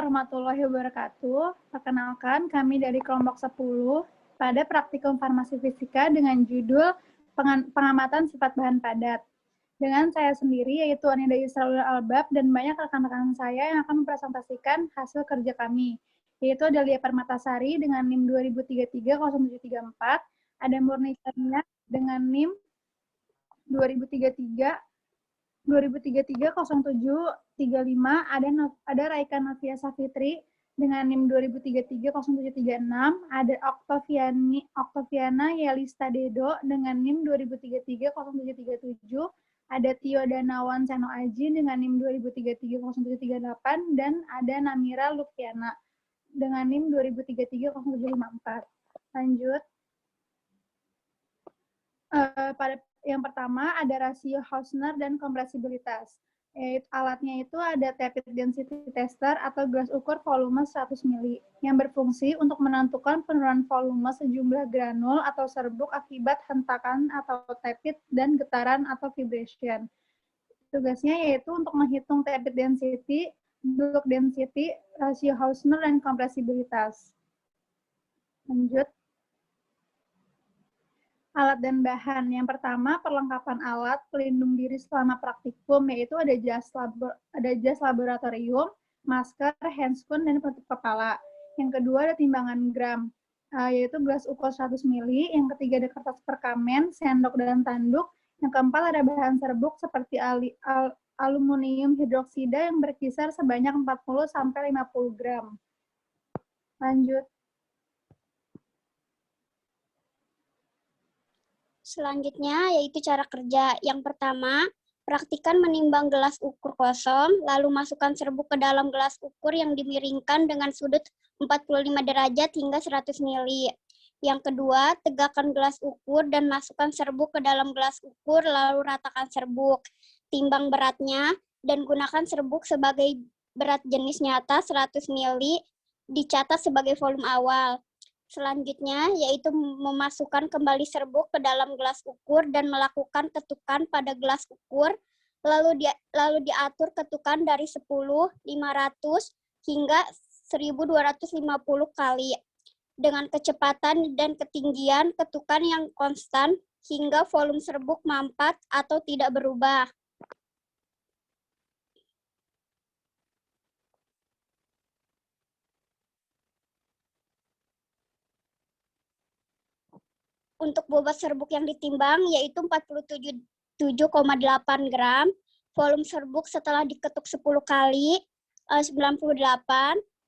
warahmatullahi wabarakatuh. Perkenalkan, kami dari kelompok 10 pada praktikum farmasi fisika dengan judul pengamatan sifat bahan padat. Dengan saya sendiri, yaitu Anida Yusraul Albab, dan banyak rekan-rekan saya yang akan mempresentasikan hasil kerja kami, yaitu ada Lia Permatasari dengan NIM 2033-0734, ada Murni Cernia dengan NIM 2033-0735, ada Raika Novia Safitri dengan NIM 2033-0736, ada Oktaviana Yelista Dedo dengan NIM 2033-0737, ada Tio Danawan Seno Aji dengan NIM 2033-0738, dan ada Namira Lukiana dengan NIM 2033-0754. Lanjut. Pada yang pertama ada rasio Hausner dan kompresibilitas. Alatnya itu ada tepid density tester atau gelas ukur volume 100 mili yang berfungsi untuk menentukan penurunan volume sejumlah granul atau serbuk akibat hentakan atau tepid dan getaran atau vibration. Tugasnya yaitu untuk menghitung tepid density, bulk density, rasio Hausner, dan kompresibilitas. Lanjut. Alat dan bahan. Yang pertama, perlengkapan alat pelindung diri selama praktikum, yaitu ada jas laboratorium, masker, handscoon, dan penutup kepala. Yang kedua, ada timbangan gram, yaitu gelas ukur 100 mili. Yang ketiga, ada kertas perkamen, sendok, dan tanduk. Yang keempat, ada bahan serbuk seperti aluminium hidroksida yang berkisar sebanyak 40-50 gram. Lanjut. Selanjutnya yaitu cara kerja. Yang pertama, praktikkan menimbang gelas ukur kosong, lalu masukkan serbuk ke dalam gelas ukur yang dimiringkan dengan sudut 45 derajat hingga 100 mili. Yang kedua, tegakkan gelas ukur dan masukkan serbuk ke dalam gelas ukur, lalu ratakan serbuk. Timbang beratnya dan gunakan serbuk sebagai berat jenis nyata 100 mili, dicatat sebagai volume awal. Selanjutnya, yaitu memasukkan kembali serbuk ke dalam gelas ukur dan melakukan ketukan pada gelas ukur, lalu diatur ketukan dari 10, 500, hingga 1250 kali, dengan kecepatan dan ketinggian ketukan yang konstan, hingga volume serbuk mampat atau tidak berubah. Untuk bobot serbuk yang ditimbang yaitu 47,8 gram, volume serbuk setelah diketuk 10 kali 98,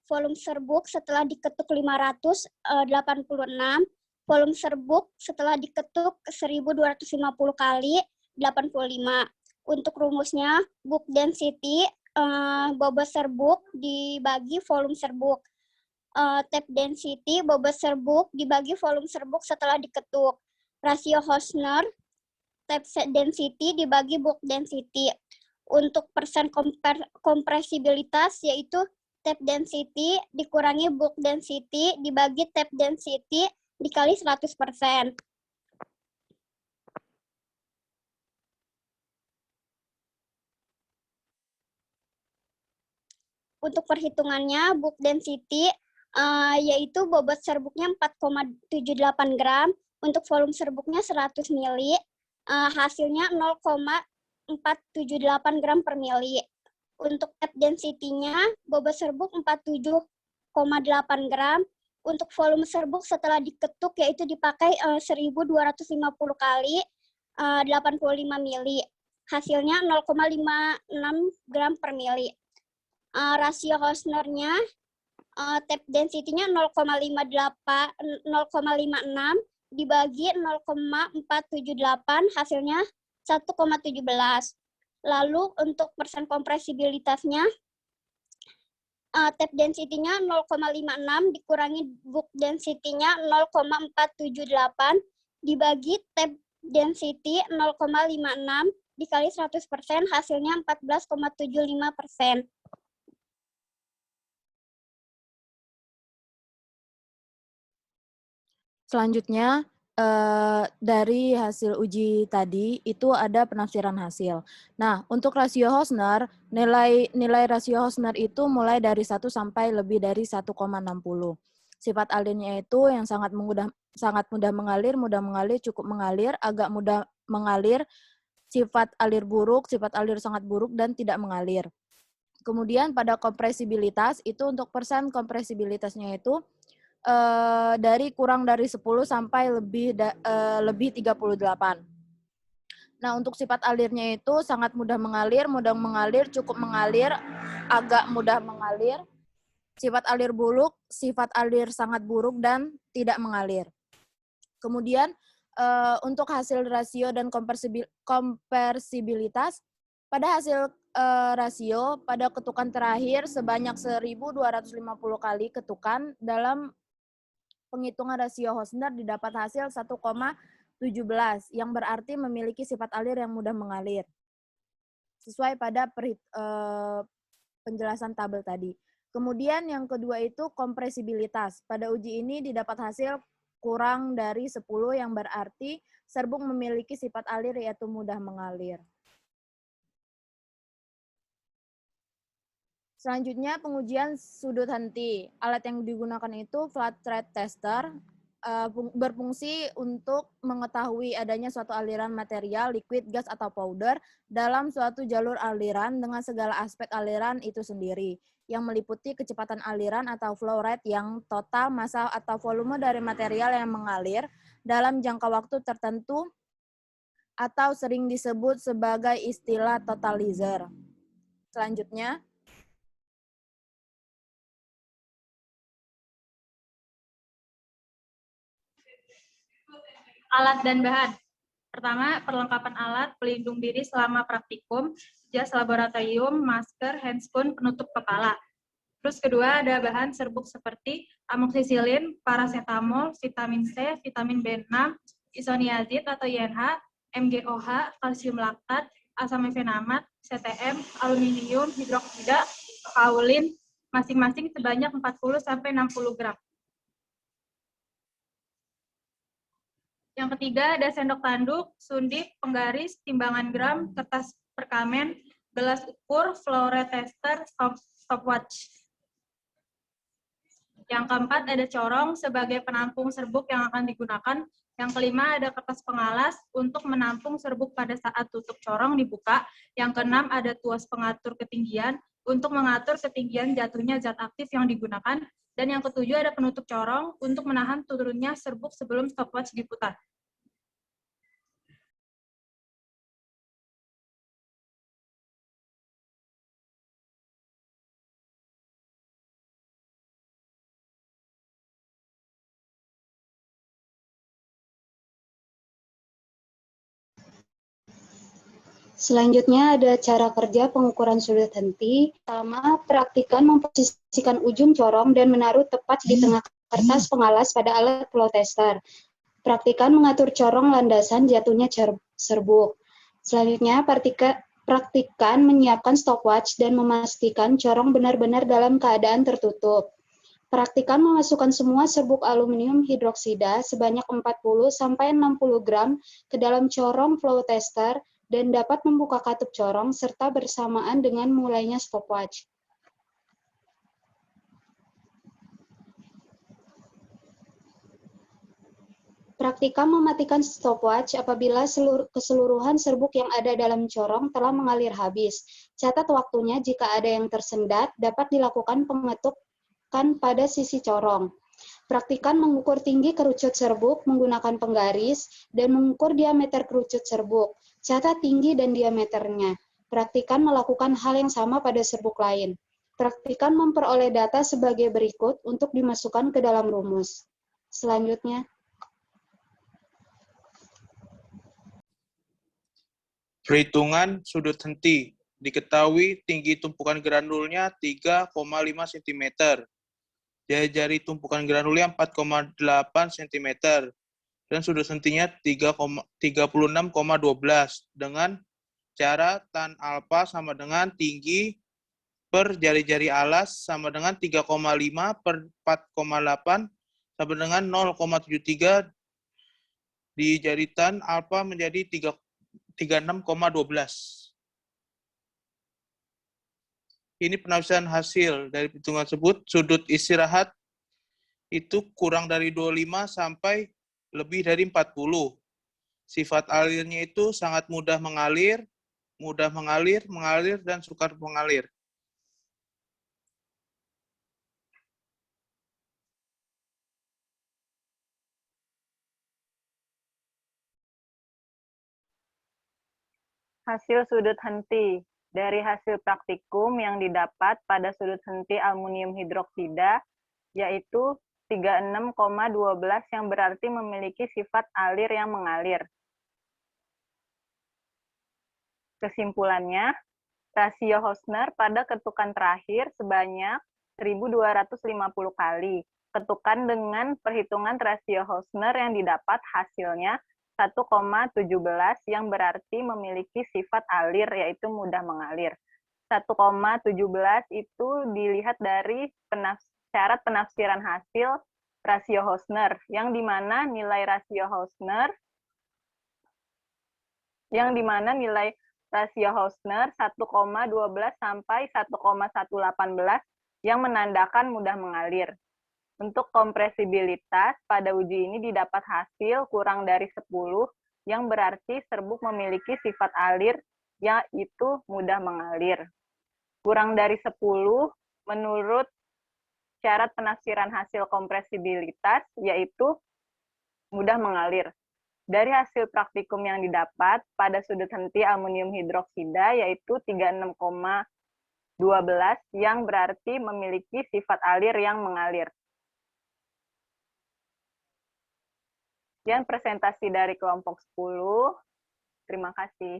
volume serbuk setelah diketuk 500 86, volume serbuk setelah diketuk 1250 kali 85. Untuk rumusnya, bulk density bobot serbuk dibagi volume serbuk. Tape density, bobot serbuk, dibagi volume serbuk setelah diketuk. Rasio Hausner, tape density, dibagi bulk density. Untuk persen kompresibilitas, yaitu tape density dikurangi bulk density, dibagi tape density, dikali 100%. Untuk perhitungannya, bulk density yaitu bobot serbuknya 4,78 gram, untuk volume serbuknya 100 mili, hasilnya 0,478 gram per mili. Untuk tape density-nya, bobot serbuk 47,8 gram, untuk volume serbuk setelah diketuk yaitu dipakai 1250 kali 85 mili, hasilnya 0,56 gram per mili. Rasio Hausner-nya, tape density-nya 0,56 dibagi 0,478, hasilnya 1,17. Lalu untuk persen kompresibilitasnya, tape density-nya 0,56 dikurangi bulk density-nya 0,478 dibagi tape density 0,56 dikali 100%, hasilnya 14,75%. Selanjutnya, dari hasil uji tadi itu ada penafsiran hasil. Nah, untuk rasio Hausner, nilai rasio Hausner itu mulai dari 1 sampai lebih dari 1,60. Sifat alirnya itu yang sangat mudah mengalir, cukup mengalir, agak mudah mengalir, sifat alir buruk, sifat alir sangat buruk, dan tidak mengalir. Kemudian pada kompresibilitas, itu untuk persen kompresibilitasnya itu dari kurang dari 10 sampai lebih 38. Nah, untuk sifat alirnya itu sangat mudah mengalir, cukup mengalir, agak mudah mengalir, sifat alir buruk, sifat alir sangat buruk, dan tidak mengalir. Kemudian untuk hasil rasio dan kompresibilitas, pada hasil rasio pada ketukan terakhir sebanyak 1.250 kali ketukan dalam penghitungan rasio Hausner didapat hasil 1,17 yang berarti memiliki sifat alir yang mudah mengalir. Sesuai pada penjelasan tabel tadi. Kemudian yang kedua itu kompresibilitas. Pada uji ini didapat hasil kurang dari 10 yang berarti serbuk memiliki sifat alir yaitu mudah mengalir. Selanjutnya pengujian sudut henti. Alat yang digunakan itu flat thread tester, berfungsi untuk mengetahui adanya suatu aliran material, liquid, gas, atau powder dalam suatu jalur aliran dengan segala aspek aliran itu sendiri, yang meliputi kecepatan aliran atau flow rate yang total, massa atau volume dari material yang mengalir dalam jangka waktu tertentu atau sering disebut sebagai istilah totalizer. Selanjutnya, alat dan bahan. Pertama, perlengkapan alat pelindung diri selama praktikum, jas laboratorium, masker, handscoon, penutup kepala. Terus kedua, ada bahan serbuk seperti amoksisilin, paracetamol, vitamin C, vitamin B6, isoniazid atau INH, MgOH, kalsium laktat, asam mefenamat, CTM, aluminium, hidroksida, kaolin, masing-masing sebanyak 40-60 gram. Yang ketiga ada sendok tanduk, sundip, penggaris, timbangan gram, kertas perkamen, gelas ukur, flow rate tester, stopwatch. Yang keempat ada corong sebagai penampung serbuk yang akan digunakan. Yang kelima ada kertas pengalas untuk menampung serbuk pada saat tutup corong dibuka. Yang keenam ada tuas pengatur ketinggian untuk mengatur ketinggian jatuhnya zat aktif yang digunakan. Dan yang ketujuh ada penutup corong untuk menahan turunnya serbuk sebelum stopwatch diputar. Selanjutnya ada cara kerja pengukuran sudut henti. Pertama, praktikan memposisikan ujung corong dan menaruh tepat di tengah kertas pengalas pada alat flow tester. Praktikan mengatur corong landasan jatuhnya serbuk. Selanjutnya, praktikan menyiapkan stopwatch dan memastikan corong benar-benar dalam keadaan tertutup. Praktikan memasukkan semua serbuk aluminium hidroksida sebanyak 40-60 gram ke dalam corong flow tester dan dapat membuka katup corong serta bersamaan dengan mulainya stopwatch. Praktikan mematikan stopwatch apabila keseluruhan serbuk yang ada dalam corong telah mengalir habis. Catat waktunya jika ada yang tersendat, dapat dilakukan pengetukan pada sisi corong. Praktikan mengukur tinggi kerucut serbuk menggunakan penggaris dan mengukur diameter kerucut serbuk. Catat tinggi dan diameternya. Praktikan melakukan hal yang sama pada serbuk lain. Praktikan memperoleh data sebagai berikut untuk dimasukkan ke dalam rumus. Selanjutnya, perhitungan sudut henti. Diketahui tinggi tumpukan granulnya 3,5 cm. Jari-jari tumpukan granulnya 4,8 cm. Dan sudut hentinya 36,12 dengan cara tan alfa sama dengan tinggi per jari-jari alas sama dengan 3,5 per 4,8 sama dengan 0,73 di jaritan alfa menjadi 36,12. Ini penafsiran hasil dari perhitungan tersebut. Sudut istirahat itu kurang dari 25 sampai lebih dari 40. Sifat alirnya itu sangat mudah mengalir, mengalir, dan sukar mengalir. Hasil sudut henti. Dari hasil praktikum yang didapat pada sudut henti aluminium hidroksida, yaitu 36,12 yang berarti memiliki sifat alir yang mengalir. Kesimpulannya, rasio Hausner pada ketukan terakhir sebanyak 1.250 kali. Ketukan dengan perhitungan rasio Hausner yang didapat hasilnya 1,17 yang berarti memiliki sifat alir, yaitu mudah mengalir. 1,17 itu dilihat dari syarat penafsiran hasil rasio Hausner, yang dimana nilai rasio Hausner 1,12 sampai 1,118 yang menandakan mudah mengalir. Untuk kompresibilitas, pada uji ini didapat hasil kurang dari 10, yang berarti serbuk memiliki sifat alir, yaitu mudah mengalir. Kurang dari 10 menurut syarat penafsiran hasil kompresibilitas, yaitu mudah mengalir. Dari hasil praktikum yang didapat pada sudut henti aluminium hidroksida, yaitu 36,12, yang berarti memiliki sifat alir yang mengalir. Sekian presentasi dari kelompok 10. Terima kasih.